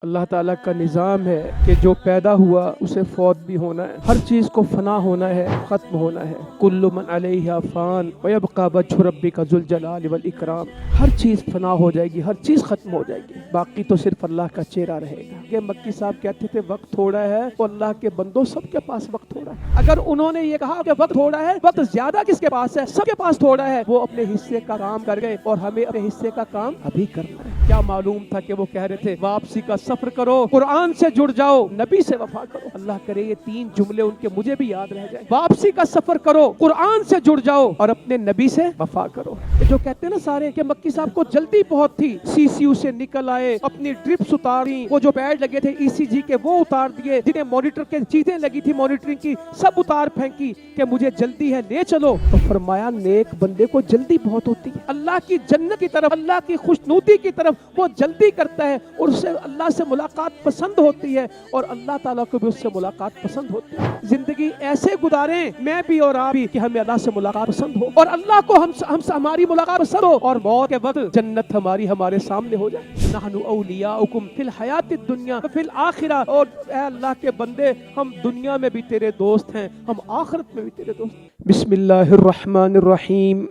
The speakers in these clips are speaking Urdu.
اللہ تعالیٰ کا نظام ہے کہ جو پیدا ہوا اسے فوت بھی ہونا ہے، ہر چیز کو فنا ہونا ہے، ختم ہونا ہے۔ کل من علیہا فان ویبقى وجہ ربک ذو الجلال والاکرام۔ ہر چیز فنا ہو جائے گی، ہر چیز ختم ہو جائے گی، باقی تو صرف اللہ کا چہرہ رہے گا۔ کہ مکی صاحب کہتے تھے وقت تھوڑا ہے، وہ اللہ کے بندوں سب کے پاس وقت تھوڑا ہے۔ اگر انہوں نے یہ کہا کہ وقت تھوڑا ہے، وقت زیادہ کس کے پاس ہے؟ سب کے پاس تھوڑا ہے۔ وہ اپنے حصے کا کام کر گئے اور ہمیں اپنے حصے کا کام ابھی کرنا ہے۔ کیا معلوم تھا کہ وہ کہہ رہے تھے واپسی کا سفر کرو، قرآن سے جڑ جاؤ، نبی سے وفا کرو۔ اللہ کرے یہ تین جملے ان کے مجھے بھی یاد رہ جائیں۔ واپسی کا سفر کرو، قرآن سے جڑ جاؤ اور اپنے نبی سے وفا کرو۔ جو کہتے ہیں نا سارے کہ مکی صاحب کو جلدی بہت تھی، سی سی یو سے نکل آئے، اپنی ڈرپس اتاری، وہ جو پیڈ لگے تھے ای سی جی کے وہ اتار دیے، جنہیں مانیٹر کے چیزیں لگی تھی مانیٹرنگ کی سب اتار پھینکی کہ مجھے جلدی ہے لے چلو۔ تو فرمایا نیک بندے کو جلدی بہت ہوتی ہے، اللہ کی جنت کی طرف، اللہ کی خوشنودی کی طرف وہ جلدی کرتا ہے اور اسے اللہ سے ملاقات پسند ہوتی ہے اور اللہ تعالیٰ کو بھی اس سے ملاقات پسند ہوتی ہے۔ زندگی ایسے گزاریں میں بھی اور آپ بھی کہ ہمیں اللہ سے ملاقات پسند ہو اور اللہ کو ہم سے ہماری ملاقات پسند ہو اور موت کے وقت جنت ہمارے سامنے ہو جائے۔ نحن اولیاؤکم فی الحیات الدنیا فی الآخرہ، اور اے اللہ کے بندے ہم دنیا میں بھی تیرے دوست ہیں، ہم آخرت میں بھی تیرے دوست ہیں۔ بسم اللہ الرحمن الرحیم۔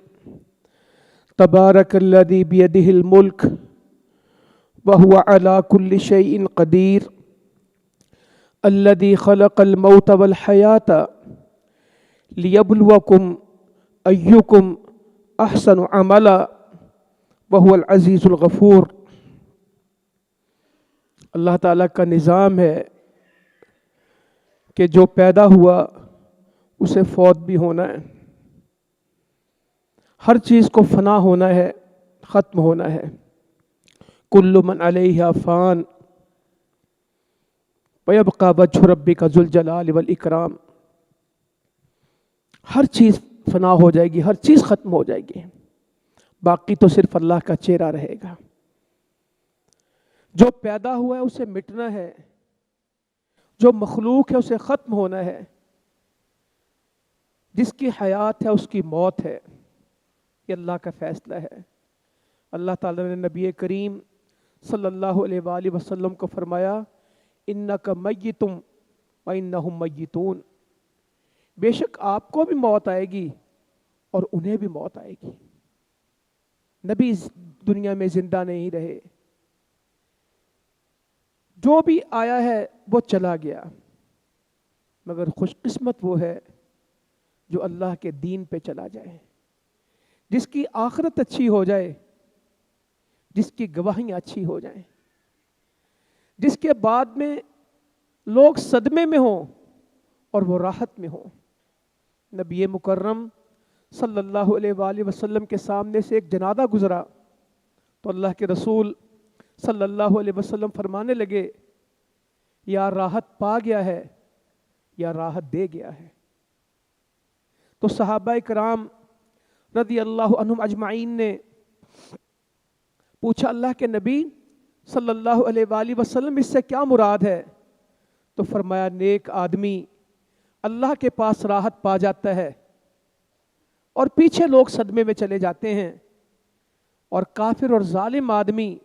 تبارک الذی بیدہ الملک وهو على كل شيء قدير الذي خلق الموت والحياة ليبلوكم أيكم أحسن عملا وهو العزيز الغفور۔ اللہ تعالیٰ کا نظام ہے کہ جو پیدا ہوا اسے فوت بھی ہونا ہے، ہر چیز کو فنا ہونا ہے، ختم ہونا ہے۔ کل من علیہا فان ویبقى وجہ ربک ذو الجلال والاکرام۔ ہر چیز فنا ہو جائے گی، ہر چیز ختم ہو جائے گی، باقی تو صرف اللہ کا چہرہ رہے گا۔ جو پیدا ہوا ہے اسے مٹنا ہے، جو مخلوق ہے اسے ختم ہونا ہے، جس کی حیات ہے اس کی موت ہے، یہ اللہ کا فیصلہ ہے۔ اللہ تعالیٰ نے نبی کریم صلی اللہ علیہ وآلہ وسلم کو فرمایا انک میت وانہم میتون، بے شک آپ کو بھی موت آئے گی اور انہیں بھی موت آئے گی۔ نبی دنیا میں زندہ نہیں رہے، جو بھی آیا ہے وہ چلا گیا، مگر خوش قسمت وہ ہے جو اللہ کے دین پہ چلا جائے، جس کی آخرت اچھی ہو جائے، جس کی گواہیاں اچھی ہو جائیں، جس کے بعد میں لوگ صدمے میں ہوں اور وہ راحت میں ہوں۔ نبی مکرم صلی اللہ علیہ وآلہ وسلم کے سامنے سے ایک جنازہ گزرا تو اللہ کے رسول صلی اللہ علیہ وسلم فرمانے لگے یا راحت پا گیا ہے یا راحت دے گیا ہے۔ تو صحابہ کرام رضی اللہ عنہم اجمعین نے پوچھا اللہ کے نبی صلی اللہ علیہ وآلہ وسلم اس سے کیا مراد ہے؟ تو فرمایا نیک آدمی اللہ کے پاس راحت پا جاتا ہے اور پیچھے لوگ صدمے میں چلے جاتے ہیں، اور کافر اور ظالم آدمی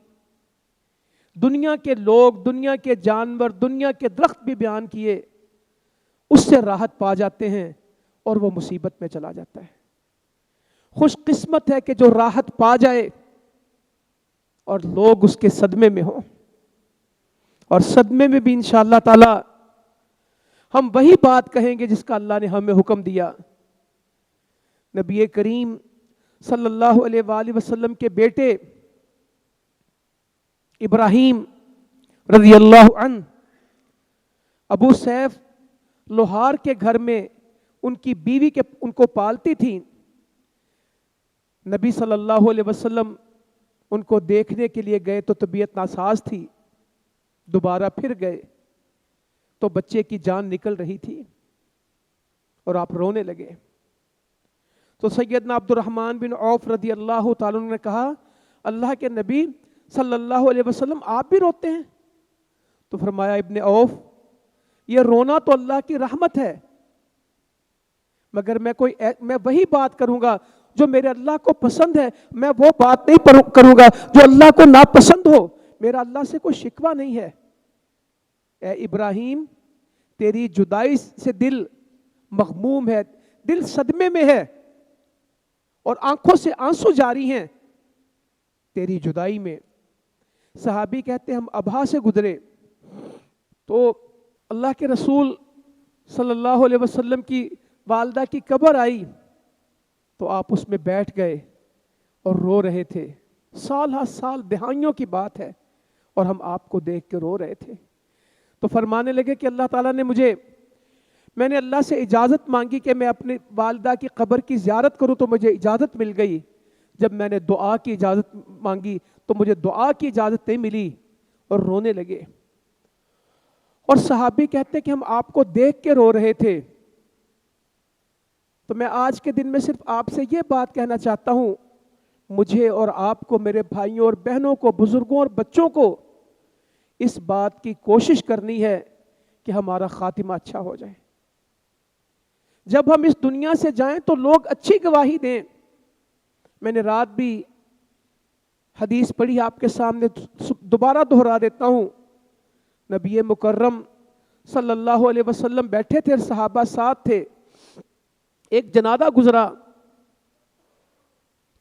دنیا کے لوگ، دنیا کے جانور، دنیا کے درخت بھی بیان کیے، اس سے راحت پا جاتے ہیں اور وہ مصیبت میں چلا جاتا ہے۔ خوش قسمت ہے کہ جو راحت پا جائے اور لوگ اس کے صدمے میں ہوں، اور صدمے میں بھی انشاءاللہ تعالی ہم وہی بات کہیں گے جس کا اللہ نے ہمیں حکم دیا۔ نبی کریم صلی اللہ علیہ وآلہ وسلم کے بیٹے ابراہیم رضی اللہ عنہ ابو سیف لوہار کے گھر میں ان کی بیوی کے ان کو پالتی تھی۔ نبی صلی اللہ علیہ وسلم ان کو دیکھنے کے لیے گئے تو طبیعت ناساز تھی، دوبارہ پھر گئے تو بچے کی جان نکل رہی تھی اور آپ رونے لگے۔ تو سیدنا عبد الرحمن بن عوف رضی اللہ تعالیٰ عنہ نے کہا اللہ کے نبی صلی اللہ علیہ وسلم آپ بھی روتے ہیں؟ تو فرمایا ابن عوف یہ رونا تو اللہ کی رحمت ہے، مگر میں وہی بات کروں گا جو میرے اللہ کو پسند ہے، میں وہ بات نہیں کروں گا جو اللہ کو ناپسند ہو۔ میرا اللہ سے کوئی شکوہ نہیں ہے، اے ابراہیم تیری جدائی سے دل مغموم ہے، دل صدمے میں ہے اور آنکھوں سے آنسو جاری ہیں تیری جدائی میں۔ صحابی کہتے ہیں ہم ابہا سے گزرے تو اللہ کے رسول صلی اللہ علیہ وسلم کی والدہ کی قبر آئی تو آپ اس میں بیٹھ گئے اور رو رہے تھے۔ سال ہر سال دہائیوں کی بات ہے اور ہم آپ کو دیکھ کے رو رہے تھے۔ تو فرمانے لگے کہ اللہ تعالیٰ نے میں نے اللہ سے اجازت مانگی کہ میں اپنی والدہ کی قبر کی زیارت کروں تو مجھے اجازت مل گئی۔ جب میں نے دعا کی اجازت مانگی تو مجھے دعا کی اجازت نہیں ملی اور رونے لگے۔ اور صحابی کہتے ہیں کہ ہم آپ کو دیکھ کے رو رہے تھے۔ تو میں آج کے دن میں صرف آپ سے یہ بات کہنا چاہتا ہوں، مجھے اور آپ کو، میرے بھائیوں اور بہنوں کو، بزرگوں اور بچوں کو اس بات کی کوشش کرنی ہے کہ ہمارا خاتمہ اچھا ہو جائے۔ جب ہم اس دنیا سے جائیں تو لوگ اچھی گواہی دیں۔ میں نے رات بھی حدیث پڑھی آپ کے سامنے، دوبارہ دہرا دیتا ہوں۔ نبی مکرم صلی اللہ علیہ وسلم بیٹھے تھے، صحابہ ساتھ تھے، ایک جنازہ گزرا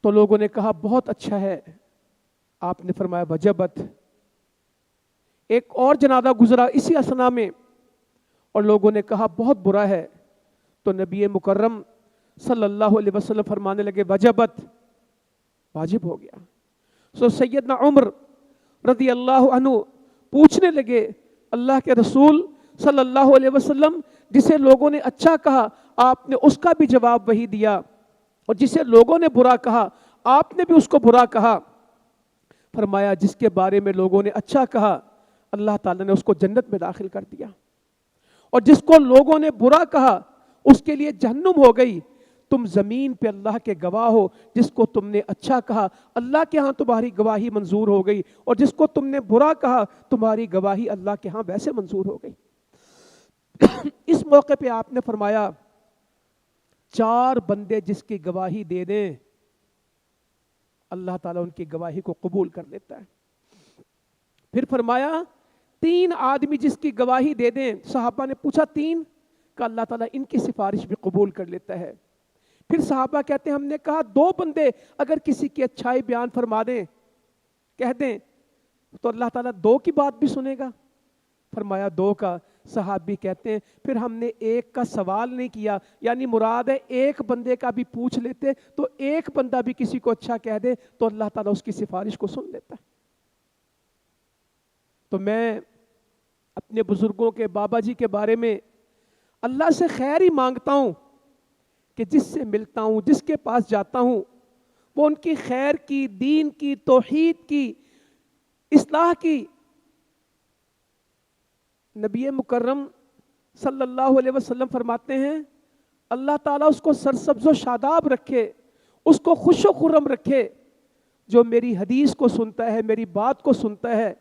تو لوگوں نے کہا بہت اچھا ہے، آپ نے فرمایا وجبت۔ ایک اور جنازہ گزرا اسی اثنا میں اور لوگوں نے کہا بہت برا ہے، تو نبی مکرم صلی اللہ علیہ وسلم فرمانے لگے وجبت، واجب ہو گیا۔ سو سیدنا عمر رضی اللہ عنہ پوچھنے لگے اللہ کے رسول صلی اللہ علیہ وسلم، جسے لوگوں نے اچھا کہا آپ نے اس کا بھی جواب وہی دیا، اور جسے لوگوں نے برا کہا آپ نے بھی اس کو برا کہا۔ فرمایا جس کے بارے میں لوگوں نے اچھا کہا اللہ تعالیٰ نے اس کو جنت میں داخل کر دیا، اور جس کو لوگوں نے برا کہا اس کے لیے جہنم ہو گئی۔ تم زمین پہ اللہ کے گواہ ہو، جس کو تم نے اچھا کہا اللہ کے ہاں تمہاری گواہی منظور ہو گئی، اور جس کو تم نے برا کہا تمہاری گواہی اللہ کے ہاں ویسے منظور ہو گئی۔ اس موقع پہ آپ نے فرمایا 4 بندے جس کی گواہی دے دیں اللہ تعالیٰ ان کی گواہی کو قبول کر لیتا ہے۔ پھر فرمایا 3 آدمی جس کی گواہی دے دیں، صحابہ نے پوچھا 3 کہ اللہ تعالیٰ ان کی سفارش بھی قبول کر لیتا ہے۔ پھر صحابہ کہتے ہیں ہم نے کہا 2 بندے اگر کسی کی اچھائی بیان فرما دیں، کہہ دیں تو اللہ تعالیٰ 2 کی بات بھی سنے گا۔ فرمایا 2 کا۔ صحابی کہتے ہیں پھر ہم نے 1 کا سوال نہیں کیا، یعنی مراد ہے 1 بندے کا بھی پوچھ لیتے تو 1 بندہ بھی کسی کو اچھا کہہ دے تو اللہ تعالیٰ اس کی سفارش کو سن لیتا ہے۔ تو میں اپنے بزرگوں کے، بابا جی کے بارے میں اللہ سے خیر ہی مانگتا ہوں کہ جس سے ملتا ہوں، جس کے پاس جاتا ہوں، وہ ان کی خیر کی، دین کی، توحید کی، اصلاح کی۔ نبی مکرم صلی اللہ علیہ وسلم فرماتے ہیں اللہ تعالیٰ اس کو سرسبز و شاداب رکھے، اس کو خوش و خرم رکھے جو میری حدیث کو سنتا ہے، میری بات کو سنتا ہے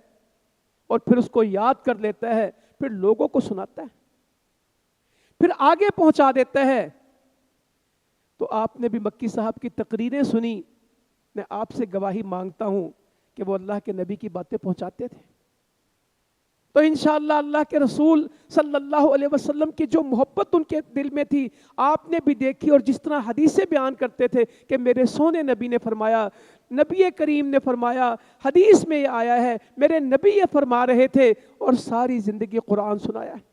اور پھر اس کو یاد کر لیتا ہے، پھر لوگوں کو سناتا ہے، پھر آگے پہنچا دیتا ہے۔ تو آپ نے بھی مکی صاحب کی تقریریں سنی، میں آپ سے گواہی مانگتا ہوں کہ وہ اللہ کے نبی کی باتیں پہنچاتے تھے۔ تو انشاءاللہ اللہ کے رسول صلی اللہ علیہ وسلم کی جو محبت ان کے دل میں تھی آپ نے بھی دیکھی، اور جس طرح حدیثیں بیان کرتے تھے کہ میرے سونے نبی نے فرمایا، نبی کریم نے فرمایا، حدیث میں یہ آیا ہے، میرے نبی یہ فرما رہے تھے، اور ساری زندگی قرآن سنایا ہے۔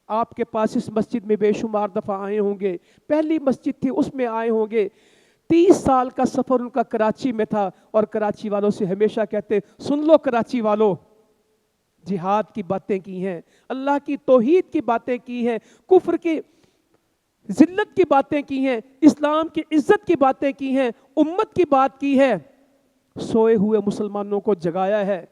آپ کے پاس اس مسجد میں بے شمار دفعہ آئے ہوں گے، پہلی مسجد تھی اس میں آئے ہوں گے۔ 30 سال کا سفر ان کا کراچی میں تھا، اور کراچی والوں سے ہمیشہ کہتے سن لو کراچی والوں، جہاد کی باتیں کی ہیں، اللہ کی توحید کی باتیں کی ہیں، کفر کی ذلت کی باتیں کی ہیں، اسلام کی عزت کی باتیں کی ہیں، امت کی بات کی ہے، سوئے ہوئے مسلمانوں کو جگایا ہے،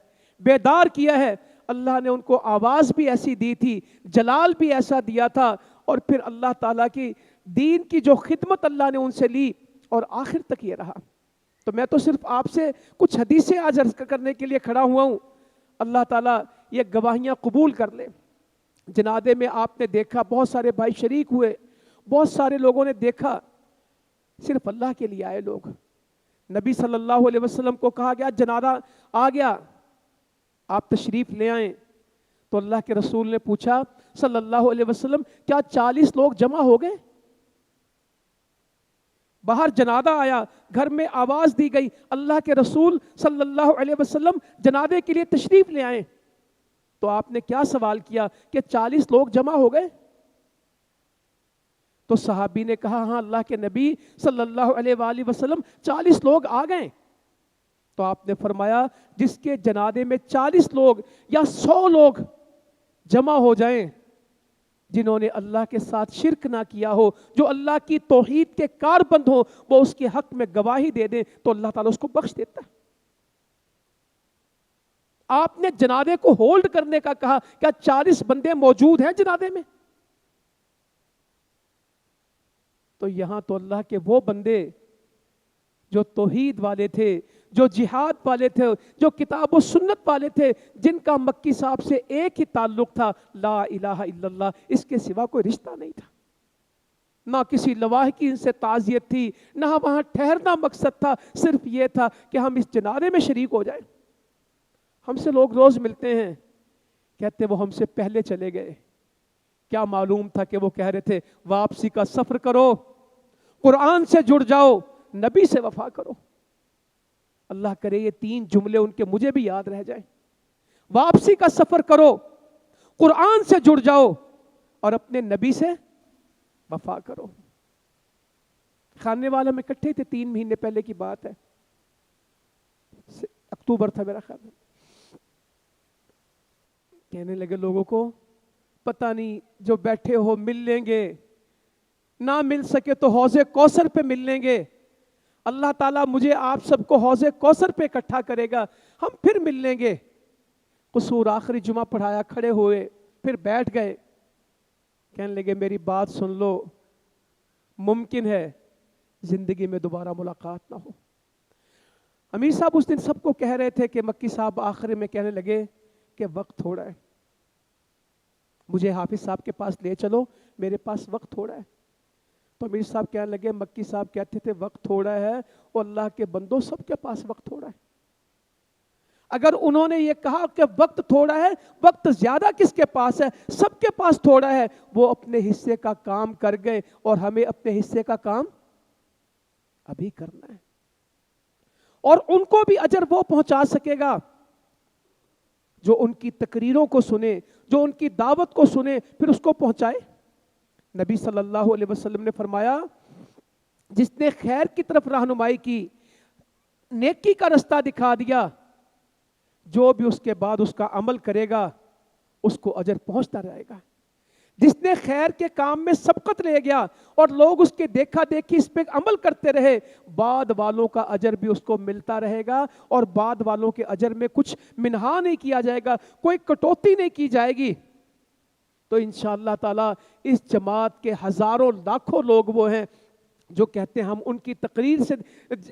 بیدار کیا ہے۔ اللہ نے ان کو آواز بھی ایسی دی تھی، جلال بھی ایسا دیا تھا، اور پھر اللہ تعالیٰ کی دین کی جو خدمت اللہ نے ان سے لی اور آخر تک یہ رہا۔ تو میں تو صرف آپ سے کچھ حدیثیں آج عرض کرنے کے لیے کھڑا ہوا ہوں، اللہ تعالیٰ یہ گواہیاں قبول کر لے۔ جنازے میں آپ نے دیکھا بہت سارے بھائی شریک ہوئے، بہت سارے لوگوں نے دیکھا، صرف اللہ کے لیے آئے لوگ۔ نبی صلی اللہ علیہ وسلم کو کہا گیا جنازہ آ گیا، آپ تشریف لے آئیں، تو اللہ کے رسول نے پوچھا صلی اللہ علیہ وسلم کیا 40 لوگ جمع ہو گئے؟ باہر جنازہ آیا، گھر میں آواز دی گئی، اللہ کے رسول صلی اللہ علیہ وسلم جنازے کے لیے تشریف لے آئے، تو آپ نے کیا سوال کیا کہ 40 لوگ جمع ہو گئے؟ تو صحابی نے کہا ہاں اللہ کے نبی صلی اللہ علیہ وآلہ وسلم 40 لوگ آ گئے۔ تو آپ نے فرمایا جس کے جنازے میں 40 لوگ یا 100 لوگ جمع ہو جائیں، جنہوں نے اللہ کے ساتھ شرک نہ کیا ہو، جو اللہ کی توحید کے کاربند ہو، وہ اس کے حق میں گواہی دے دیں تو اللہ تعالیٰ اس کو بخش دیتا ہے۔ آپ نے جنازے کو ہولڈ کرنے کا کہا، کیا 40 بندے موجود ہیں جنازے میں؟ تو یہاں تو اللہ کے وہ بندے جو توحید والے تھے، جو جہاد والے تھے، جو کتاب و سنت والے تھے، جن کا مکی صاحب سے ایک ہی تعلق تھا، لا الہ الا اللہ، اس کے سوا کوئی رشتہ نہیں تھا، نہ کسی لواحقی ان سے تعزیت تھی، نہ وہاں ٹھہرنا مقصد تھا، صرف یہ تھا کہ ہم اس جنازے میں شریک ہو جائیں۔ ہم سے لوگ روز ملتے ہیں، کہتے وہ ہم سے پہلے چلے گئے، کیا معلوم تھا کہ وہ کہہ رہے تھے واپسی کا سفر کرو، قرآن سے جڑ جاؤ، نبی سے وفا کرو۔ اللہ کرے یہ 3 جملے ان کے مجھے بھی یاد رہ جائیں، واپسی کا سفر کرو، قرآن سے جڑ جاؤ، اور اپنے نبی سے وفا کرو۔ خانے والا میں اکٹھے تھے، 3 مہینے پہلے کی بات ہے، اکتوبر تھا میرا خیال میں۔ کہنے لگے لوگوں کو پتہ نہیں جو بیٹھے ہو مل لیں گے، نہ مل سکے تو حوض کوثر پہ مل لیں گے، اللہ تعالیٰ مجھے آپ سب کو حوض کوثر پہ اکٹھا کرے گا، ہم پھر مل لیں گے۔ قصور آخری جمعہ پڑھایا، کھڑے ہوئے، پھر بیٹھ گئے، کہنے لگے میری بات سن لو، ممکن ہے زندگی میں دوبارہ ملاقات نہ ہو۔ امیر صاحب اس دن سب کو کہہ رہے تھے کہ مکی صاحب آخر میں کہنے لگے کہ وقت تھوڑا ہے، مجھے حافظ صاحب کے پاس لے چلو، میرے پاس وقت تھوڑا ہے۔ تو امیر صاحب کہنے لگے، مکی صاحب کہتے تھے وقت تھوڑا ہے، اور اللہ کے بندوں سب کے پاس وقت تھوڑا ہے۔ اگر انہوں نے یہ کہا کہ وقت تھوڑا ہے، وقت زیادہ کس کے پاس ہے؟ سب کے پاس تھوڑا ہے۔ وہ اپنے حصے کا کام کر گئے، اور ہمیں اپنے حصے کا کام ابھی کرنا ہے، اور ان کو بھی اجر وہ پہنچا سکے گا جو ان کی تقریروں کو سنے، جو ان کی دعوت کو سنے، پھر اس کو پہنچائے۔ نبی صلی اللہ علیہ وسلم نے فرمایا جس نے خیر کی طرف رہنمائی کی، نیکی کا رستہ دکھا دیا، جو بھی اس کے بعد اس کا عمل کرے گا اس کو اجر پہنچتا رہے گا۔ جس نے خیر کے کام میں سبقت لے گیا اور لوگ اس کے دیکھا دیکھی اس پہ عمل کرتے رہے، بعد والوں کا اجر بھی اس کو ملتا رہے گا، اور بعد والوں کے اجر میں کچھ منہا نہیں کیا جائے گا، کوئی کٹوتی نہیں کی جائے گی۔ تو انشاءاللہ تعالی اس جماعت کے ہزاروں لاکھوں لوگ وہ ہیں جو کہتے ہیں ہم ان کی تقریر سے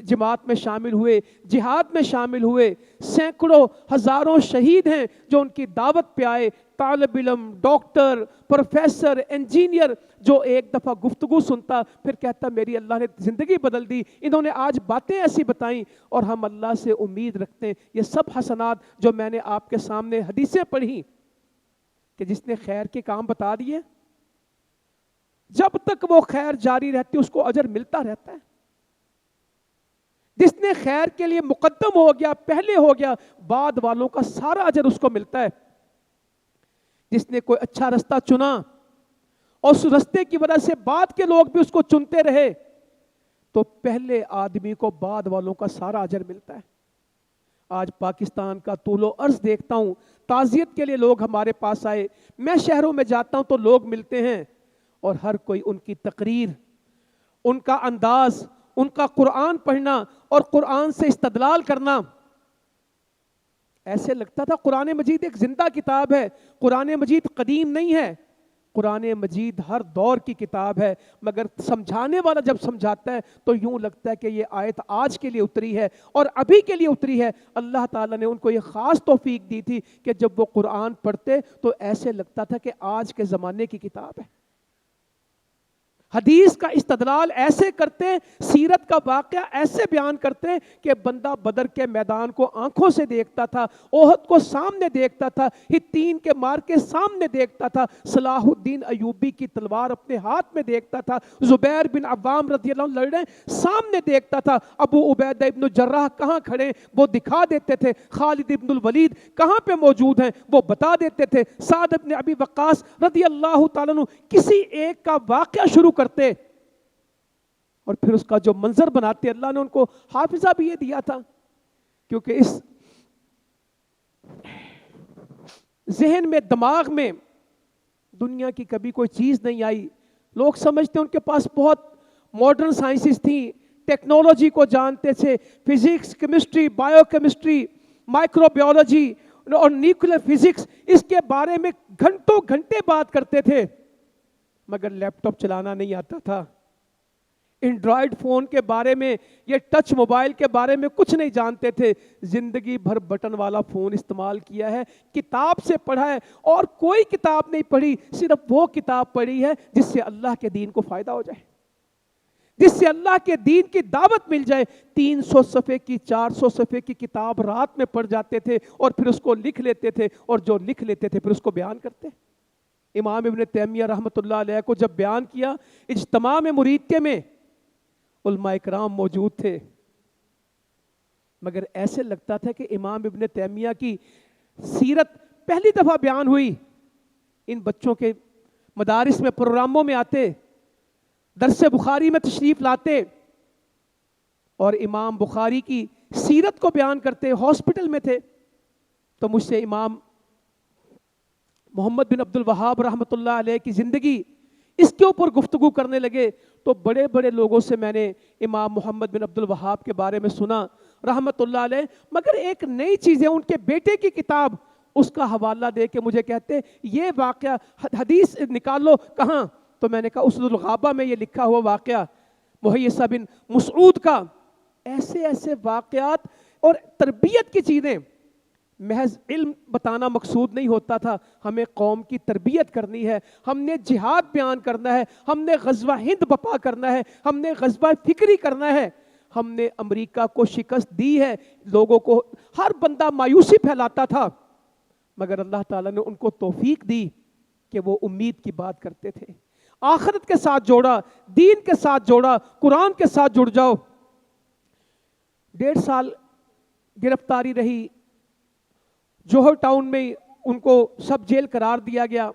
جماعت میں شامل ہوئے، جہاد میں شامل ہوئے، سینکڑوں ہزاروں شہید ہیں جو ان کی دعوت پہ آئے، طالب علم، ڈاکٹر، پروفیسر، انجینئر، جو ایک دفعہ گفتگو سنتا پھر کہتا میری اللہ نے زندگی بدل دی، انہوں نے آج باتیں ایسی بتائیں، اور ہم اللہ سے امید رکھتے ہیں یہ سب حسنات جو میں نے آپ کے سامنے حدیثیں پڑھی کہ جس نے خیر کے کام بتا دیے، جب تک وہ خیر جاری رہتی اس کو اجر ملتا رہتا ہے۔ جس نے خیر کے لیے مقدم ہو گیا، پہلے ہو گیا، بعد والوں کا سارا اجر اس کو ملتا ہے۔ جس نے کوئی اچھا رستہ چنا اور اس رستے کی وجہ سے بعد کے لوگ بھی اس کو چنتے رہے، تو پہلے آدمی کو بعد والوں کا سارا اجر ملتا ہے۔ آج پاکستان کا طول و عرض دیکھتا ہوں، تعزیت کے لیے لوگ ہمارے پاس آئے، میں شہروں میں جاتا ہوں تو لوگ ملتے ہیں، اور ہر کوئی ان کی تقریر، ان کا انداز، ان کا قرآن پڑھنا اور قرآن سے استدلال کرنا، ایسے لگتا تھا قرآن مجید ایک زندہ کتاب ہے۔ قرآن مجید قدیم نہیں ہے، قرآن مجید ہر دور کی کتاب ہے، مگر سمجھانے والا جب سمجھاتا ہے تو یوں لگتا ہے کہ یہ آیت آج کے لیے اتری ہے اور ابھی کے لیے اتری ہے۔ اللہ تعالیٰ نے ان کو یہ خاص توفیق دی تھی کہ جب وہ قرآن پڑھتے تو ایسے لگتا تھا کہ آج کے زمانے کی کتاب ہے۔ حدیث کا استدلال ایسے کرتے ہیں، سیرت کا واقعہ ایسے بیان کرتے ہیں کہ بندہ بدر کے میدان کو آنکھوں سے دیکھتا تھا، احد کو سامنے دیکھتا تھا، ہتین کے مار کے سامنے دیکھتا تھا، صلاح الدین ایوبی کی تلوار اپنے ہاتھ میں دیکھتا تھا، زبیر بن عوام رضی اللہ عنہ لڑ رہے سامنے دیکھتا تھا، ابو عبیدہ ابن جراح کہاں کھڑے وہ دکھا دیتے تھے، خالد ابن الولید کہاں پہ موجود ہیں وہ بتا دیتے تھے، سعد ابن ابی وقاص رضی اللہ تعالیٰ عنہ کسی ایک کا واقعہ شروع کرتے اور پھر اس کا جو منظر بناتے، اللہ نے ان کو حافظہ بھی یہ دیا تھا، کیونکہ اس ذہن میں دماغ میں دنیا کی کبھی کوئی چیز نہیں آئی. لوگ سمجھتے ہیں ان کے پاس بہت ماڈرن سائنسز تھیں، ٹیکنالوجی کو جانتے تھے، physics, chemistry, bio chemistry, micro biology اور نیوکلیر فزکس، اس کے بارے میں گھنٹوں گھنٹے بات کرتے تھے، مگر لیپ ٹاپ چلانا نہیں آتا تھا، اینڈرائڈ فون کے بارے میں، یہ ٹچ موبائل کے بارے میں کچھ نہیں جانتے تھے. زندگی بھر بٹن والا فون استعمال کیا ہے، کتاب سے پڑھا ہے، اور کوئی کتاب نہیں پڑھی، صرف وہ کتاب پڑھی ہے جس سے اللہ کے دین کو فائدہ ہو جائے، جس سے اللہ کے دین کی دعوت مل جائے. 300 صفحے کی 400 صفحے کی کتاب رات میں پڑھ جاتے تھے اور پھر اس کو لکھ لیتے تھے، اور جو لکھ لیتے تھے پھر اس کو بیان کرتے. امام ابن تیمیہ رحمۃ اللہ علیہ کو جب بیان کیا، اجتماع میں مرید میں علماء اکرام موجود تھے، مگر ایسے لگتا تھا کہ امام ابن تیمیہ کی سیرت پہلی دفعہ بیان ہوئی. ان بچوں کے مدارس میں پروگراموں میں آتے، درس بخاری میں تشریف لاتے اور امام بخاری کی سیرت کو بیان کرتے. ہاسپٹل میں تھے تو مجھ سے امام محمد بن عبد الوہاب رحمۃ اللہ علیہ کی زندگی اس کے اوپر گفتگو کرنے لگے. تو بڑے بڑے لوگوں سے میں نے امام محمد بن عبد الوہاب کے بارے میں سنا رحمۃ اللہ علیہ، مگر ایک نئی چیز ہے، ان کے بیٹے کی کتاب، اس کا حوالہ دے کے مجھے کہتے یہ واقعہ حدیث نکالو کہاں، تو میں نے کہا اسد الغابہ میں یہ لکھا ہوا واقعہ محیصہ بن مسعود کا. ایسے ایسے واقعات اور تربیت کی چیزیں. محض علم بتانا مقصود نہیں ہوتا تھا، ہمیں قوم کی تربیت کرنی ہے، ہم نے جہاد بیان کرنا ہے، ہم نے غزوہ ہند بپا کرنا ہے، ہم نے غزوہ فکری کرنا ہے، ہم نے امریکہ کو شکست دی ہے. لوگوں کو ہر بندہ مایوسی پھیلاتا تھا، مگر اللہ تعالیٰ نے ان کو توفیق دی کہ وہ امید کی بات کرتے تھے. آخرت کے ساتھ جوڑا، دین کے ساتھ جوڑا، قرآن کے ساتھ جڑ جاؤ. 1.5 سال گرفتاری رہی، جوہر ٹاؤن میں ان کو سب جیل قرار دیا گیا.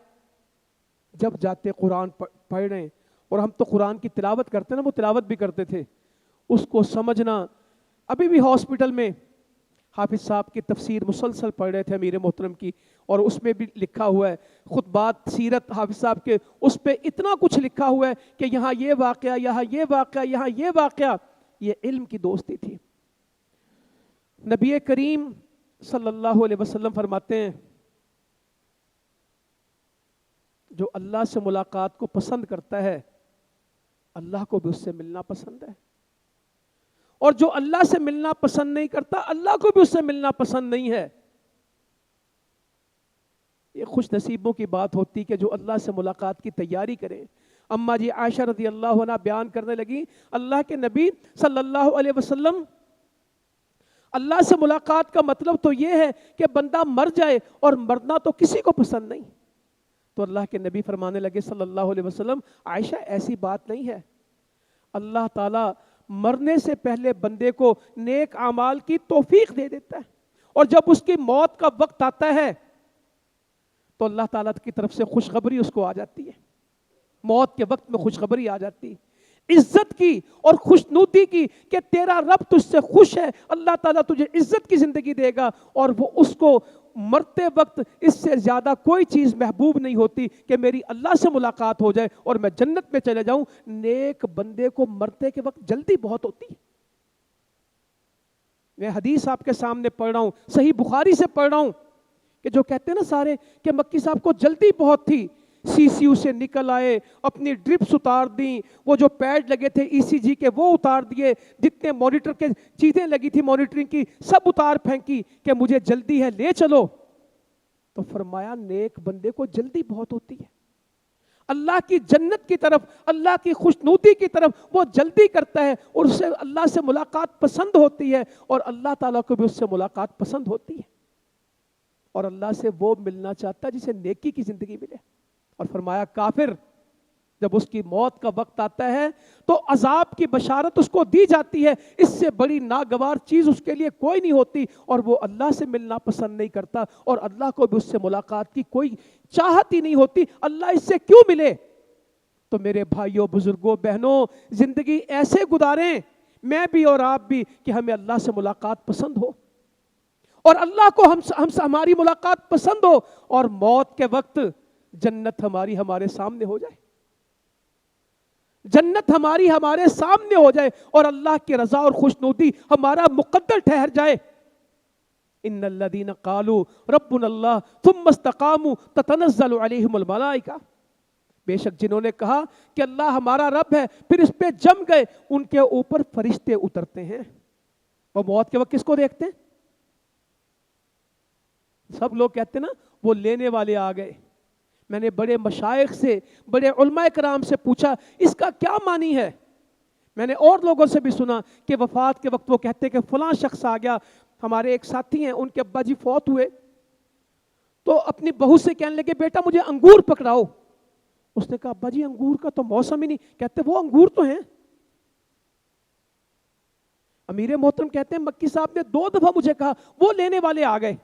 جب جاتے قرآن پڑھ رہے ہیں، اور ہم تو قرآن کی تلاوت کرتے نا، وہ تلاوت بھی کرتے تھے، اس کو سمجھنا. ابھی بھی ہاسپٹل میں حافظ صاحب کی تفسیر مسلسل پڑھ رہے تھے امیر محترم کی، اور اس میں بھی لکھا ہوا ہے خطبات سیرت حافظ صاحب کے، اس پہ اتنا کچھ لکھا ہوا ہے کہ یہاں یہ واقعہ، یہاں یہ واقعہ، یہاں یہ واقعہ. یہ علم کی دوستی تھی. نبی کریم صلی اللہ علیہ وسلم فرماتے ہیں جو اللہ سے ملاقات کو پسند کرتا ہے اللہ کو بھی اس سے ملنا پسند ہے، اور جو اللہ سے ملنا پسند نہیں کرتا اللہ کو بھی اس سے ملنا پسند نہیں ہے. یہ خوش نصیبوں کی بات ہوتی کہ جو اللہ سے ملاقات کی تیاری کریں. اما جی عائشہ رضی اللہ عنہ بیان کرنے لگی، اللہ کے نبی صلی اللہ علیہ وسلم، اللہ سے ملاقات کا مطلب تو یہ ہے کہ بندہ مر جائے، اور مرنا تو کسی کو پسند نہیں. تو اللہ کے نبی فرمانے لگے صلی اللہ علیہ وسلم، عائشہ ایسی بات نہیں ہے، اللہ تعالیٰ مرنے سے پہلے بندے کو نیک اعمال کی توفیق دے دیتا ہے، اور جب اس کی موت کا وقت آتا ہے تو اللہ تعالیٰ کی طرف سے خوشخبری اس کو آ جاتی ہے. موت کے وقت میں خوشخبری آ جاتی ہے عزت کی اور خوشنودی کی کہ تیرا رب تجھ سے خوش ہے، اللہ تعالیٰ تجھے عزت کی زندگی دے گا. اور وہ اس کو مرتے وقت اس سے زیادہ کوئی چیز محبوب نہیں ہوتی کہ میری اللہ سے ملاقات ہو جائے اور میں جنت میں چلے جاؤں. نیک بندے کو مرتے کے وقت جلدی بہت ہوتی ہے. میں حدیث آپ کے سامنے پڑھ رہا ہوں، صحیح بخاری سے پڑھ رہا ہوں، کہ جو کہتے ہیں نا سارے کہ مکی صاحب کو جلدی بہت تھی، سی سی یو سے نکل آئے، اپنی ڈرپس اتار دیں، وہ جو پیڈ لگے تھے ای سی جی کے وہ اتار دیے، جتنے مانیٹر کے چیزیں لگی تھی مانیٹرنگ کی سب اتار پھینکی کہ مجھے جلدی ہے لے چلو. تو فرمایا نیک بندے کو جلدی بہت ہوتی ہے. اللہ کی جنت کی طرف, اللہ کی خوشنودی کی طرف وہ جلدی کرتا ہے, اور اسے اللہ سے ملاقات پسند ہوتی ہے, اور اللہ تعالیٰ کو بھی اس سے ملاقات پسند ہوتی ہے, اور اللہ سے وہ ملنا چاہتا ہے جسے نیکی کی زندگی ملے. اور فرمایا کافر جب اس کی موت کا وقت آتا ہے تو عذاب کی بشارت اس کو دی جاتی ہے, اس سے بڑی ناگوار چیز اس کے لیے کوئی نہیں ہوتی, اور وہ اللہ سے ملنا پسند نہیں کرتا, اور اللہ کو بھی اس سے ملاقات کی کوئی چاہت ہی نہیں ہوتی. اللہ اس سے کیوں ملے؟ تو میرے بھائیوں, بزرگوں, بہنوں, زندگی ایسے گزاریں, میں بھی اور آپ بھی, کہ ہمیں اللہ سے ملاقات پسند ہو, اور اللہ کو ہم سے ہماری ملاقات پسند ہو, اور موت کے وقت جنت ہمارے سامنے ہو جائے, جنت ہمارے سامنے ہو جائے, اور اللہ کی رضا اور خوشنودی ہمارا مقدر ٹھہر جائے. ان الذين قالوا ربنا اللہ ثم استقاموا تتنزل عليهم الملائکہ, بے شک جنہوں نے کہا کہ اللہ ہمارا رب ہے پھر اس پہ جم گئے, ان کے اوپر فرشتے اترتے ہیں. اور موت کے وقت کس کو دیکھتے ہیں؟ سب لوگ کہتے ہیں نا وہ لینے والے آ گئے. میں نے بڑے مشائخ سے, بڑے علماء کرام سے پوچھا اس کا کیا معنی ہے. میں نے اور لوگوں سے بھی سنا کہ وفات کے وقت وہ کہتے کہ فلاں شخص آ گیا. ہمارے ایک ساتھی ہیں, ان کے ابا جی فوت ہوئے, تو اپنی بہو سے کہنے لگے بیٹا مجھے انگور پکڑاؤ. اس نے کہا ابا جی انگور کا تو موسم ہی نہیں. کہتے وہ انگور تو ہیں. امیر محترم کہتے ہیں مکی صاحب نے 2 دفعہ مجھے کہا وہ لینے والے آ گئے,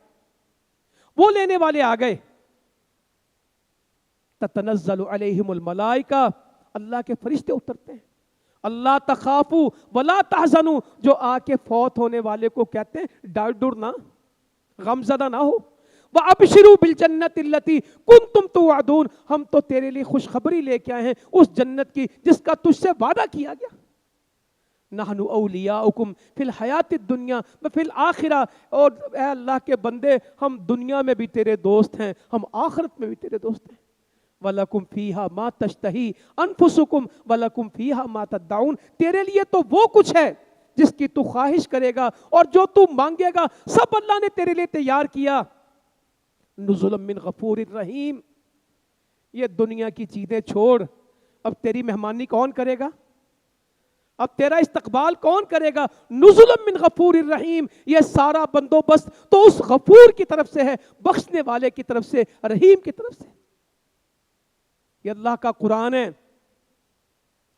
وہ لینے والے آ گئے. تتنزل علیہم الملائکہ, اللہ کے فرشتے اترتے ہیں. اللہ تخافوا ولا تحزنوا, جو آ کے فوت ہونے والے کو کہتے ہیں ڈر نہ, غم زدہ نہ ہو. وَأَبْشِرُوا بِالْجَنَّةِ الَّتِي كُنْتُمْ تُوعَدُونَ, ہم تو تیرے لیے خوشخبری لے کے آئے ہیں اس جنت کی جس کا تجھ سے وعدہ کیا گیا. نحن اولیاؤکم فی الحیات الدنیا وفی الآخرہ, اور اے اللہ کے بندے ہم دنیا میں بھی تیرے دوست ہیں, ہم آخرت میں بھی تیرے دوست ہیں. وَلَكُمْ فِيهَا مَا تَشْتَهِي أَنفُسُكُمْ وَلَكُمْ فِيهَا مَا تَدَّعُونَ, تیرے لیے تو وہ کچھ ہے جس کی تو خواہش کرے گا, اور جو تو مانگے گا سب اللہ نے تیرے لیے تیار کیا. نزلا من غفور الرحیم, یہ دنیا کی چیزیں چھوڑ, اب تیری مہمانی کون کرے گا, اب تیرا استقبال کون کرے گا؟ نزلا من غفور الرحیم, یہ سارا بندوبست تو اس غفور کی طرف سے ہے, بخشنے والے کی طرف سے, رحیم کی طرف سے. یہ اللہ کا قرآن ہے.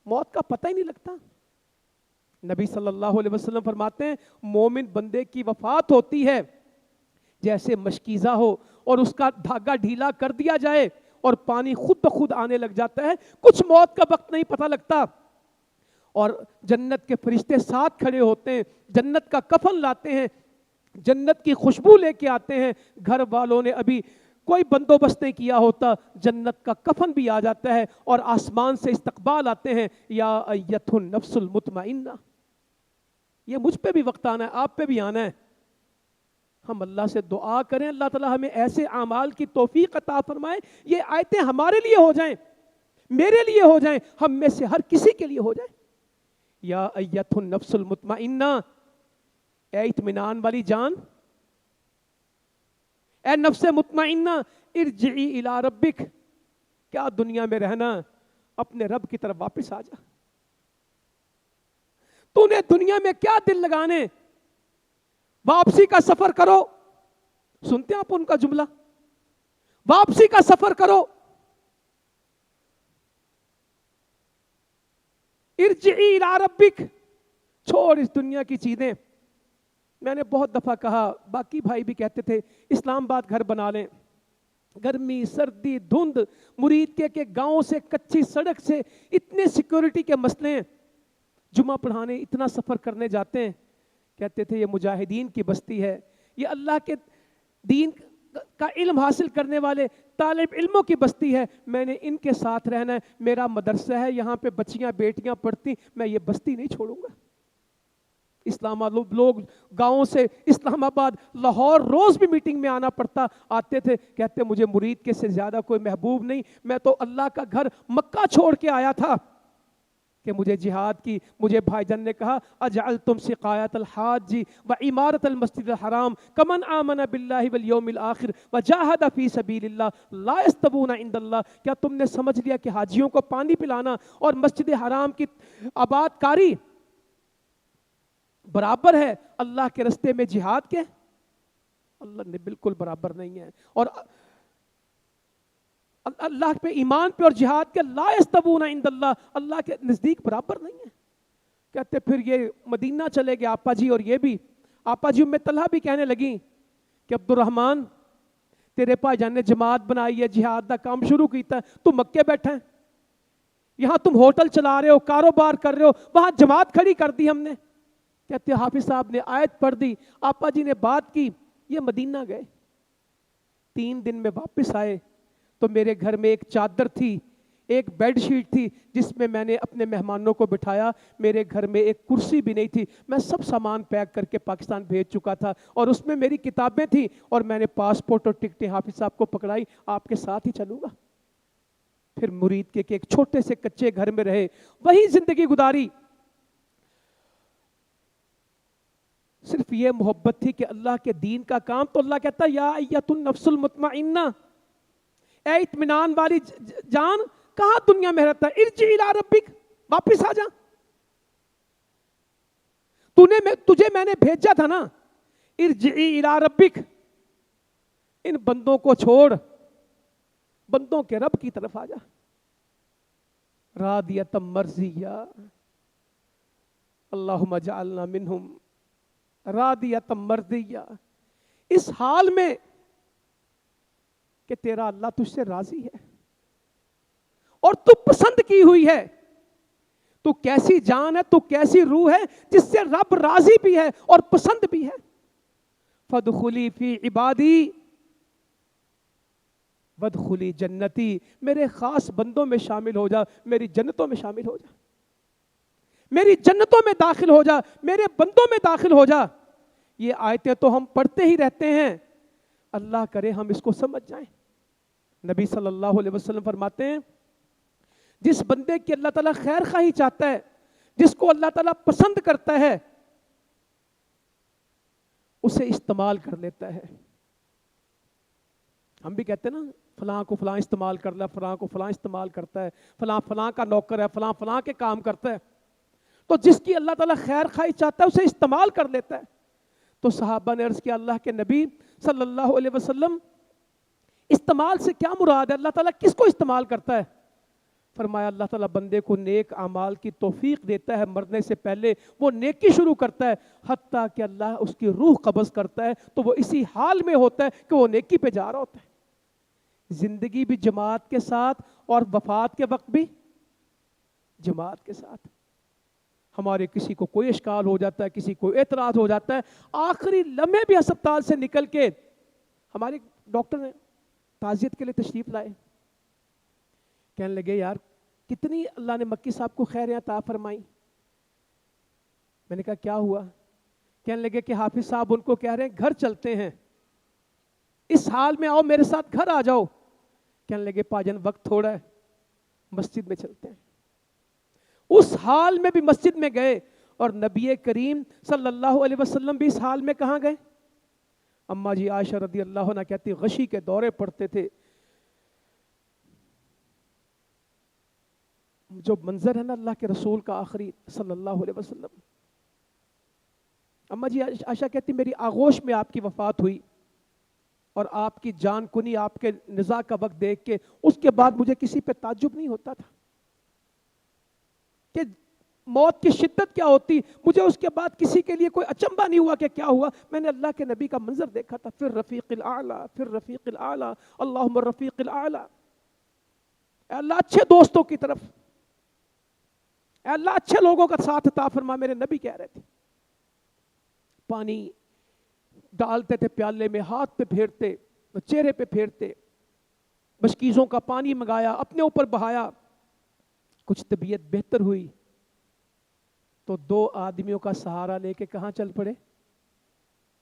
موت کا پتہ ہی نہیں لگتا. نبی صلی اللہ علیہ وسلم فرماتے ہیں مومن بندے کی وفات ہوتی ہے جیسے مشکیزہ ہو اور اس کا دھاگا ڈھیلا کر دیا جائے اور پانی خود بخود آنے لگ جاتا ہے, کچھ موت کا وقت نہیں پتہ لگتا. اور جنت کے فرشتے ساتھ کھڑے ہوتے ہیں, جنت کا کفن لاتے ہیں, جنت کی خوشبو لے کے آتے ہیں. گھر والوں نے ابھی کوئی بندوبست نہیں کیا ہوتا, جنت کا کفن بھی آ جاتا ہے, اور آسمان سے استقبال آتے ہیں, یا ایتھا النفس المطمئنہ. یہ مجھ پہ بھی وقت آنا ہے, آپ پہ بھی آنا ہے. ہم اللہ سے دعا کریں اللہ تعالی ہمیں ایسے اعمال کی توفیق عطا فرمائے, یہ آیتیں ہمارے لیے ہو جائیں, میرے لیے ہو جائیں, ہم میں سے ہر کسی کے لیے ہو جائیں. یا ایتھا النفس المطمئنہ, اے اطمینان والی جان, اے نفس مطمئنہ, ارجعی الی ربک, کیا دنیا میں رہنا, اپنے رب کی طرف واپس آ جا. تو نے دنیا میں کیا دل لگانے, واپسی کا سفر کرو. سنتے ہیں آپ ان کا جملہ, واپسی کا سفر کرو. ارجعی الی ربک, چھوڑ اس دنیا کی چیزیں. میں نے بہت دفعہ کہا, باقی بھائی بھی کہتے تھے, اسلام آباد گھر بنا لیں. گرمی, سردی, دھند, مرید کے گاؤں سے, کچی سڑک سے, اتنے سیکیورٹی کے مسئلے ہیں. جمعہ پڑھانے اتنا سفر کرنے جاتے ہیں, کہتے تھے یہ مجاہدین کی بستی ہے, یہ اللہ کے دین کا علم حاصل کرنے والے طالب علموں کی بستی ہے, میں نے ان کے ساتھ رہنا ہے, میرا مدرسہ ہے, یہاں پہ بچیاں بیٹیاں پڑھتی, میں یہ بستی نہیں چھوڑوں گا. اسلام آباد لوگ گاؤں سے اسلام آباد, لاہور روز بھی میٹنگ میں آنا پڑتا, آتے تھے, کہتے مجھے مرید کے سے زیادہ کوئی محبوب نہیں, میں تو اللہ کا گھر مکہ چھوڑ کے آیا تھا. کہ مجھے جہاد کی. مجھے بھائی جان نے کہا اجعلتم سقایت الحاج و عمارت المسجد الحرام کمن آمن باللہ والیوم الآخر وجاہد فی سبیل اللہ لا یستوون عند اللہ. کیا تم نے سمجھ لیا کہ حاجیوں کو پانی پلانا اور مسجد حرام کی آباد کاری برابر ہے اللہ کے رستے میں جہاد کے؟ اللہ نے بالکل برابر نہیں ہے. اور اللہ پہ ایمان پہ اور جہاد کے لا یستوون عند اللہ, اللہ کے نزدیک برابر نہیں ہے. کہتے پھر یہ مدینہ چلے گئے آپا جی, اور یہ بھی آپا جی ام طلحہ بھی کہنے لگی کہ عبد الرحمن تیرے بھائی جان نے جماعت بنائی ہے, جہاد کا کام شروع کیتا ہے, تو مکے بیٹھا ہے, یہاں تم ہوٹل چلا رہے ہو, کاروبار کر رہے ہو, وہاں جماعت کھڑی کر دی ہم نے. کہتے حافظ صاحب نے آیت پڑھ دی, آپا جی نے بات کی, یہ مدینہ گئے, 3 دن میں واپس آئے تو میرے گھر میں ایک چادر تھی, ایک بیڈ شیٹ تھی جس میں میں نے اپنے مہمانوں کو بٹھایا. میرے گھر میں ایک کرسی بھی نہیں تھی, میں سب سامان پیک کر کے پاکستان بھیج چکا تھا, اور اس میں میری کتابیں تھیں, اور میں نے پاسپورٹ اور ٹکٹیں حافظ صاحب کو پکڑائی, آپ کے ساتھ ہی چلوں گا. پھر مرید کے ایک چھوٹے سے کچے گھر میں رہے, وہی زندگی گزاری. صرف یہ محبت تھی کہ اللہ کے دین کا کام. تو اللہ کہتا یا ایت النفس المطمئنہ, اے اطمینان والی جان, کہاں دنیا میں رہتا ہے, ارجع الی ربک, واپس آ جا. تجھے میں نے بھیجا تھا نا, ارجعی الی ربک, ان بندوں کو چھوڑ, بندوں کے رب کی طرف آ جا. راضیۃ مرضیہ, اللہم اجعلنا منہم راضیۃ مرضیہ. اس حال میں کہ تیرا اللہ تجھ سے راضی ہے اور تو پسند کی ہوئی ہے. تو کیسی جان ہے, تو کیسی روح ہے جس سے رب راضی بھی ہے اور پسند بھی ہے. فادخلی فی عبادی وادخلی جنتی, میرے خاص بندوں میں شامل ہو جا, میری جنتوں میں شامل ہو جا, میری جنتوں میں داخل ہو جا, میرے بندوں میں داخل ہو جا. یہ آیتیں تو ہم پڑھتے ہی رہتے ہیں, اللہ کرے ہم اس کو سمجھ جائیں. نبی صلی اللہ علیہ وسلم فرماتے ہیں جس بندے کی اللہ تعالیٰ خیر خواہی چاہتا ہے, جس کو اللہ تعالیٰ پسند کرتا ہے, اسے استعمال کر لیتا ہے. ہم بھی کہتے ہیں نا فلاں کو فلاں استعمال کر لیا, فلاں کو فلاں استعمال کرتا ہے, فلاں فلاں کا نوکر ہے, فلاں فلاں کے کام کرتا ہے. تو جس کی اللہ تعالیٰ خیر خواہی چاہتا ہے اسے استعمال کر لیتا ہے. تو صحابہ نے عرض کیا اللہ کے نبی صلی اللہ علیہ وسلم, استعمال سے کیا مراد ہے, اللہ تعالیٰ کس کو استعمال کرتا ہے؟ فرمایا اللہ تعالیٰ بندے کو نیک اعمال کی توفیق دیتا ہے, مرنے سے پہلے وہ نیکی شروع کرتا ہے, حتیٰ کہ اللہ اس کی روح قبض کرتا ہے تو وہ اسی حال میں ہوتا ہے کہ وہ نیکی پہ جا رہا ہوتا ہے. زندگی بھی جماعت کے ساتھ اور وفات کے وقت بھی جماعت کے ساتھ. ہمارے کسی کو کوئی اشکال ہو جاتا ہے, کسی کو اعتراض ہو جاتا ہے, آخری لمحے بھی ہسپتال سے نکل کے ہمارے ڈاکٹر نے تعزیت کے لیے تشریف لائے, کہنے لگے یار کتنی اللہ نے مکی صاحب کو خیر عطا فرمائی. میں نے کہا کیا ہوا؟ کہنے لگے کہ حافظ صاحب ان کو کہہ رہے ہیں گھر چلتے ہیں, اس حال میں آؤ میرے ساتھ گھر آ جاؤ. کہنے لگے پاجن وقت تھوڑا ہے, مسجد میں چلتے ہیں. اس حال میں بھی مسجد میں گئے, اور نبی کریم صلی اللہ علیہ وسلم بھی اس حال میں کہاں گئے؟ اماں جی عائشہ رضی اللہ عنہ کہتی غشی کے دورے پڑتے تھے. جو منظر ہے نا اللہ کے رسول کا آخری صلی اللہ علیہ وسلم, اماں جی عائشہ کہتی میری آغوش میں آپ کی وفات ہوئی, اور آپ کی جان کنی, آپ کے نزاع کا وقت دیکھ کے اس کے بعد مجھے کسی پہ تعجب نہیں ہوتا تھا کہ موت کی شدت کیا ہوتی, مجھے اس کے بعد کسی کے لیے کوئی اچنبھا نہیں ہوا کہ کیا ہوا. میں نے اللہ کے نبی کا منظر دیکھا تھا, پھر رفیق الاعلی, پھر رفیق الاعلی, اللہم الرفیق الاعلی. اے اللہ اچھے دوستوں کی طرف, اے اللہ اچھے لوگوں کا ساتھ عطا فرما. میرے نبی کہہ رہے تھے. پانی ڈالتے تھے پیالے میں, ہاتھ پہ پھیرتے, چہرے پہ پھیرتے, مشکیزوں کا پانی منگایا, اپنے اوپر بہایا. کچھ طبیعت بہتر ہوئی تو 2 آدمیوں کا سہارا لے کے کہاں چل پڑے؟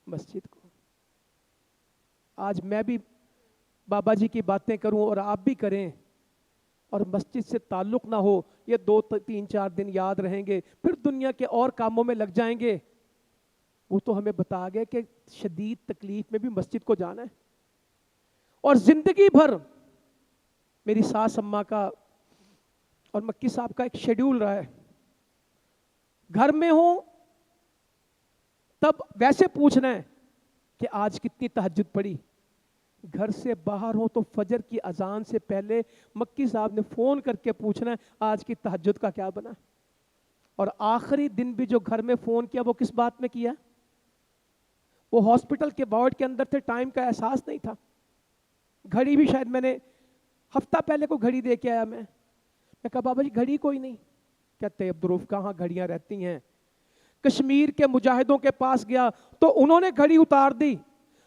مسجد کو. آج میں بھی بابا جی کی باتیں کروں اور آپ بھی کریں اور مسجد سے تعلق نہ ہو، یہ 2-3-4 دن یاد رہیں گے، پھر دنیا کے اور کاموں میں لگ جائیں گے. وہ تو ہمیں بتا گئے کہ شدید تکلیف میں بھی مسجد کو جانا ہے. اور زندگی بھر میری ساس اماں کا اور مکی صاحب کا ایک شیڈیول رہا ہے، گھر میں ہوں تب ویسے پوچھنا ہے کہ آج کتنی تہجد پڑھی، گھر سے باہر ہوں تو فجر کی اذان سے پہلے مکی صاحب نے فون کر کے پوچھنا ہے آج کی تہجد کا کیا بنا. اور آخری دن بھی جو گھر میں فون کیا وہ کس بات میں کیا؟ وہ ہاسپٹل کے وارڈ کے اندر تھے، ٹائم کا احساس نہیں تھا. گھڑی بھی شاید میں نے ہفتہ پہلے کو گھڑی دے کے آیا. میں کہا بابا جی گھڑی کوئی نہیں. کہتے عبدالرؤف کہاں گھڑیاں رہتی ہیں. کشمیر کے مجاہدوں کے پاس گیا تو انہوں نے گھڑی اتار دی.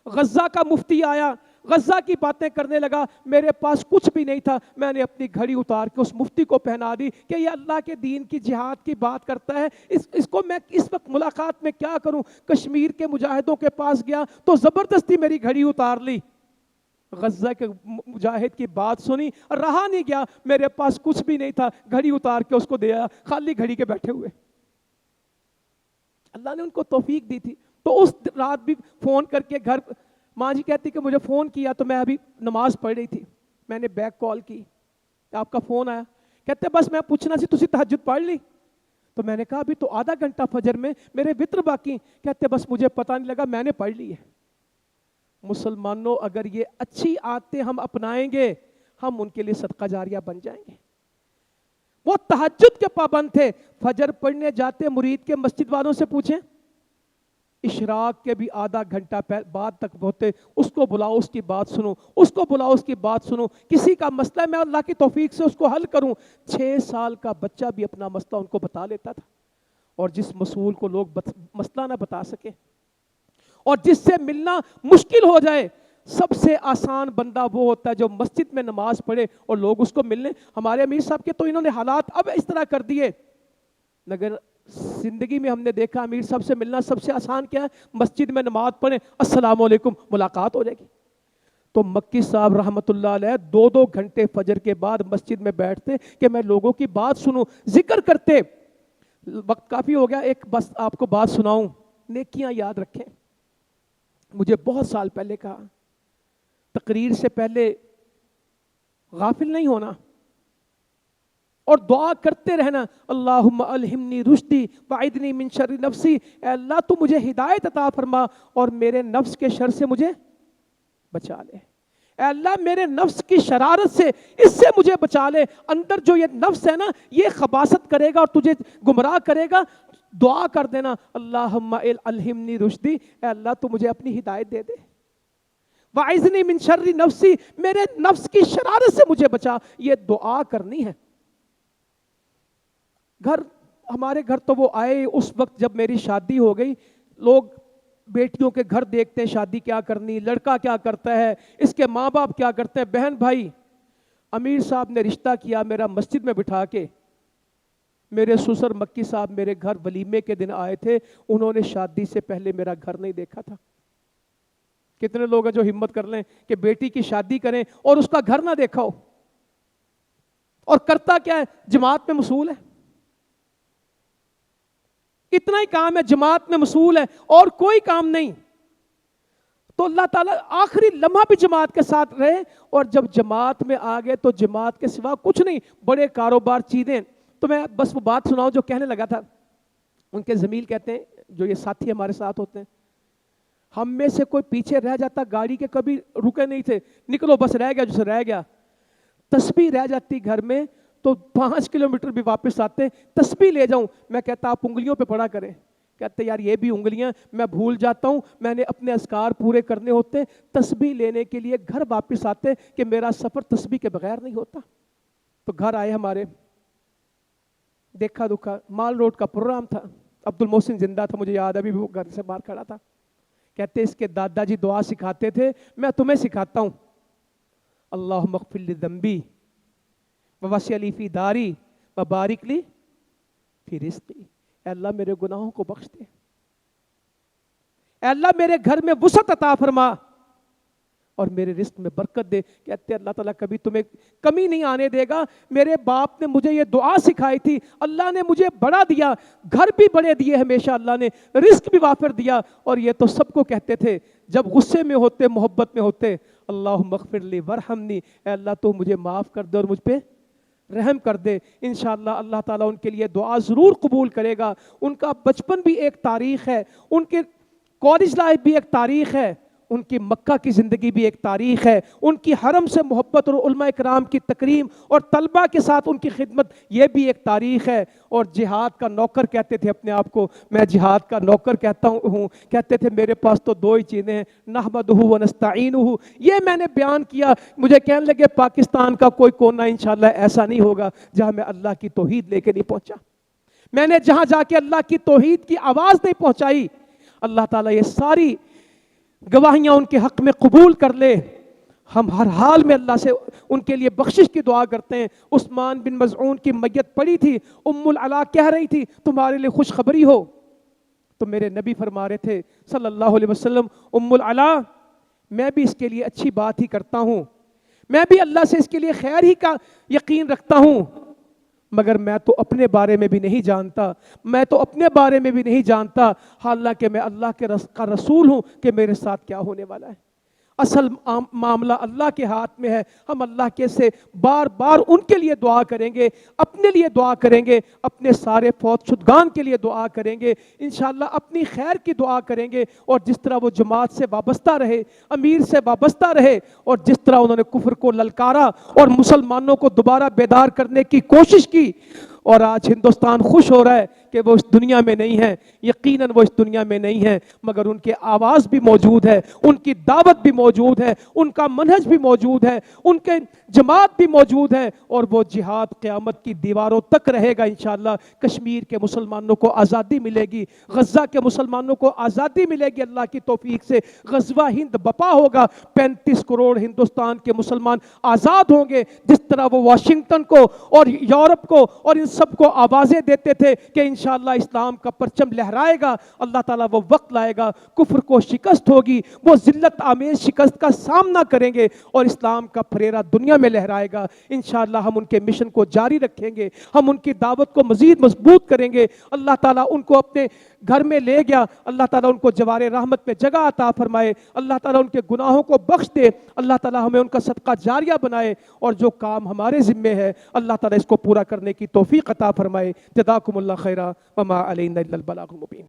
غزہ کا مفتی آیا، غزہ کی باتیں کرنے لگا، میرے پاس کچھ بھی نہیں تھا، میں نے اپنی گھڑی اتار کے اس مفتی کو پہنا دی کہ یہ اللہ کے دین کی جہاد کی بات کرتا ہے، اس کو میں اس وقت ملاقات میں کیا کروں. کشمیر کے مجاہدوں کے پاس گیا تو زبردستی میری گھڑی اتار لی. غزہ کے مجاہد کی بات سنی، رہا نہیں گیا، میرے پاس کچھ بھی نہیں تھا، گھڑی اتار کے اس کو دیا، خالی گھڑی کے بیٹھے ہوئے. اللہ نے ان کو توفیق دی تھی. تو اس رات بھی فون کر کے گھر، ماں جی کہتی کہ مجھے فون کیا تو میں ابھی نماز پڑھ رہی تھی، میں نے بیک کال کی، آپ کا فون آیا. کہتے بس میں پوچھنا سی تسی تہجد پڑھ لی؟ تو میں نے کہا ابھی تو آدھا گھنٹہ فجر میں، میرے وتر باقی. کہتے بس مجھے پتہ نہیں لگا، میں نے پڑھ لی ہے. مسلمانوں اگر یہ اچھی عادتیں ہم اپنائیں گے، ہم ان کے لیے صدقہ جاریہ بن جائیں گے. وہ تہجد کے پابند تھے. فجر پڑھنے جاتے مرید کے مسجد والوں سے پوچھیں، اشراق کے بھی آدھا گھنٹہ بعد تک ہوتے، اس کو بلاؤ اس کی بات سنو، اس کو بلاؤ اس کی بات سنو. کسی کا مسئلہ میں اللہ کی توفیق سے اس کو حل کروں. 6 سال کا بچہ بھی اپنا مسئلہ ان کو بتا لیتا تھا. اور جس مسئول کو لوگ مسئلہ نہ بتا سکے اور جس سے ملنا مشکل ہو جائے، سب سے آسان بندہ وہ ہوتا ہے جو مسجد میں نماز پڑھے اور لوگ اس کو ملنے. ہمارے امیر صاحب کے تو انہوں نے حالات اب اس طرح کر دیے، مگر زندگی میں ہم نے دیکھا امیر صاحب سے ملنا سب سے آسان کیا ہے؟ مسجد میں نماز پڑھیں، السلام علیکم، ملاقات ہو جائے گی. تو مکی صاحب رحمۃ اللہ علیہ 2 گھنٹے فجر کے بعد مسجد میں بیٹھتے کہ میں لوگوں کی بات سنوں، ذکر کرتے. وقت کافی ہو گیا، ایک بس آپ کو بات سناؤں. نیکیاں یاد رکھیں. مجھے بہت سال پہلے کہا تقریر سے پہلے غافل نہیں ہونا اور دعا کرتے رہنا، اللہم الہمنی رشدی وعدنی من شر نفسی. اے اللہ تو مجھے ہدایت عطا فرما اور میرے نفس کے شر سے مجھے بچا لے. اے اللہ میرے نفس کی شرارت سے، اس سے مجھے بچا لے. اندر جو یہ نفس ہے نا، یہ خباثت کرے گا اور تجھے گمراہ کرے گا. دعا کر دینا، اللہم الہمنی رشدی، اے اللہ تو مجھے اپنی ہدایت دے دے. وعظنی من شر نفسی، میرے نفس کی شرارت سے مجھے بچا. یہ دعا کرنی ہے. ہمارے گھر تو وہ آئے اس وقت جب میری شادی ہو گئی. لوگ بیٹیوں کے گھر دیکھتے ہیں، شادی کیا کرنی، لڑکا کیا کرتا ہے، اس کے ماں باپ کیا کرتے ہیں. بہن بھائی، امیر صاحب نے رشتہ کیا میرا مسجد میں بٹھا کے. میرے سسر مکی صاحب میرے گھر ولیمے کے دن آئے تھے، انہوں نے شادی سے پہلے میرا گھر نہیں دیکھا تھا. کتنے لوگ ہیں جو ہمت کر لیں کہ بیٹی کی شادی کریں اور اس کا گھر نہ دیکھا ہو؟ اور کرتا کیا ہے؟ جماعت میں مصول ہے. اتنا ہی کام ہے، جماعت میں مصول ہے اور کوئی کام نہیں. تو اللہ تعالیٰ آخری لمحہ بھی جماعت کے ساتھ رہے. اور جب جماعت میں آ گئے تو جماعت کے سوا کچھ نہیں، بڑے کاروبار چیزیں. تو میں بس وہ بات سناؤں جو کہنے لگا تھا. ان کے زمیل کہتے ہیں، جو یہ ساتھی ہمارے ساتھ ہوتے ہیں، ہم میں سے کوئی پیچھے رہ جاتا گاڑی کے کبھی رکے نہیں تھے، نکلو بس رہ گیا جسے رہ گیا. تسبیح رہ جاتی گھر میں تو 5 کلومیٹر بھی واپس آتے، تسبیح لے جاؤں. میں کہتا آپ انگلیوں پہ پڑھا کریں. کہتے یار یہ بھی انگلیاں، میں بھول جاتا ہوں، میں نے اپنے اذکار پورے کرنے ہوتے. تسبیح لینے کے لیے گھر واپس آتے کہ میرا سفر تسبیح کے بغیر نہیں ہوتا. تو گھر آئے ہمارے، دیکھا دکھا، مال روڈ کا پروگرام تھا. عبد المحسن زندہ تھا، مجھے یاد ابھی بھی وہ گھر سے باہر کھڑا تھا. کہتے اس کے دادا جی دعا سکھاتے تھے، میں تمہیں سکھاتا ہوں. اللہم اغفر لی ذنبی ووسع لی فی داری وبارک لی فی رزقی. اے اللہ میرے گناہوں کو بخش دے، اے اللہ میرے گھر میں وسعت عطا فرما. اور میرے رزق میں برکت دے. کہتے ہیں اللہ تعالیٰ کبھی تمہیں کمی نہیں آنے دے گا. میرے باپ نے مجھے یہ دعا سکھائی تھی, اللہ نے مجھے بڑا دیا, گھر بھی بڑے دیے ہمیشہ اللہ نے, رزق بھی وافر دیا. اور یہ تو سب کو کہتے تھے جب غصے میں ہوتے, محبت میں ہوتے, اللہم اغفر لی ورحمنی, اے اللہ تو مجھے معاف کر دے اور مجھ پہ رحم کر دے. انشاءاللہ اللہ تعالیٰ ان کے لیے دعا ضرور قبول کرے گا. ان کا بچپن بھی ایک تاریخ ہے, ان کے کالج لائف بھی ایک تاریخ ہے, ان کی مکہ کی زندگی بھی ایک تاریخ ہے, ان کی حرم سے محبت اور علماء کرام کی تکریم اور طلبہ کے ساتھ ان کی خدمت یہ بھی ایک تاریخ ہے. اور جہاد کا نوکر کہتے تھے اپنے آپ کو, میں جہاد کا نوکر کہتا ہوں. کہتے تھے میرے پاس تو دو ہی چیزیں ہیں, نحمدہ و نستعینہ. یہ میں نے بیان کیا. مجھے کہنے لگے پاکستان کا کوئی کونا انشاءاللہ ایسا نہیں ہوگا جہاں میں اللہ کی توحید لے کے نہیں پہنچا. میں نے جہاں جا کے اللہ کی توحید کی آواز نہیں پہنچائی, اللہ تعالیٰ یہ ساری گواہیاں ان کے حق میں قبول کر لے. ہم ہر حال میں اللہ سے ان کے لیے بخشش کی دعا کرتے ہیں. عثمان بن مظعون کی میت پڑی تھی, ام العلا کہہ رہی تھی تمہارے لیے خوشخبری ہو, تو میرے نبی فرما رہے تھے صلی اللہ علیہ وسلم, ام العلا میں بھی اس کے لیے اچھی بات ہی کرتا ہوں, میں بھی اللہ سے اس کے لیے خیر ہی کا یقین رکھتا ہوں, مگر میں تو اپنے بارے میں بھی نہیں جانتا, میں تو اپنے بارے میں بھی نہیں جانتا, حالانکہ میں اللہ کے کا رسول ہوں کہ میرے ساتھ کیا ہونے والا ہے. اصل معاملہ اللہ کے ہاتھ میں ہے. ہم اللہ کے سے بار بار ان کے لیے دعا کریں گے, اپنے لیے دعا کریں گے, اپنے سارے فوت شدگان کے لیے دعا کریں گے, انشاءاللہ اپنی خیر کی دعا کریں گے. اور جس طرح وہ جماعت سے وابستہ رہے, امیر سے وابستہ رہے, اور جس طرح انہوں نے کفر کو للکارا اور مسلمانوں کو دوبارہ بیدار کرنے کی کوشش کی, اور آج ہندوستان خوش ہو رہا ہے کہ وہ اس دنیا میں نہیں ہے. یقیناً وہ اس دنیا میں نہیں ہے, مگر ان کے آواز بھی موجود ہے, ان کی دعوت بھی موجود ہے, ان کا منہج بھی موجود ہے, ان کے جماعت بھی موجود ہے, اور وہ جہاد قیامت کی دیواروں تک رہے گا. انشاءاللہ کشمیر کے مسلمانوں کو آزادی ملے گی, غزہ کے مسلمانوں کو آزادی ملے گی, اللہ کی توفیق سے غزوہ ہند بپا ہوگا. 35 کروڑ ہندوستان کے مسلمان آزاد ہوں گے, جس طرح وہ واشنگٹن کو اور یورپ کو اور ان سب کو آوازیں دیتے تھے کہ انشاءاللہ اسلام کا پرچم لہرائے گا. اللہ تعالیٰ وہ وقت لائے گا, کفر کو شکست ہوگی, وہ ذلت آمیز شکست کا سامنا کریں گے, اور اسلام کا پھریرا دنیا میں لہرائے گا. انشاءاللہ ہم ان کے مشن کو جاری رکھیں گے, ہم ان کی دعوت کو مزید مضبوط کریں گے. اللہ تعالیٰ ان کو اپنے گھر میں لے گیا, اللہ تعالیٰ ان کو جوار رحمت میں جگہ عطا فرمائے, اللہ تعالیٰ ان کے گناہوں کو بخش دے, اللہ تعالیٰ ہمیں ان کا صدقہ جاریہ بنائے, اور جو کام ہمارے ذمے ہے اللہ تعالیٰ اس کو پورا کرنے کی توفیق عطا فرمائے. جزاکم اللہ خیرا وما علینا الا البلاغ المبین.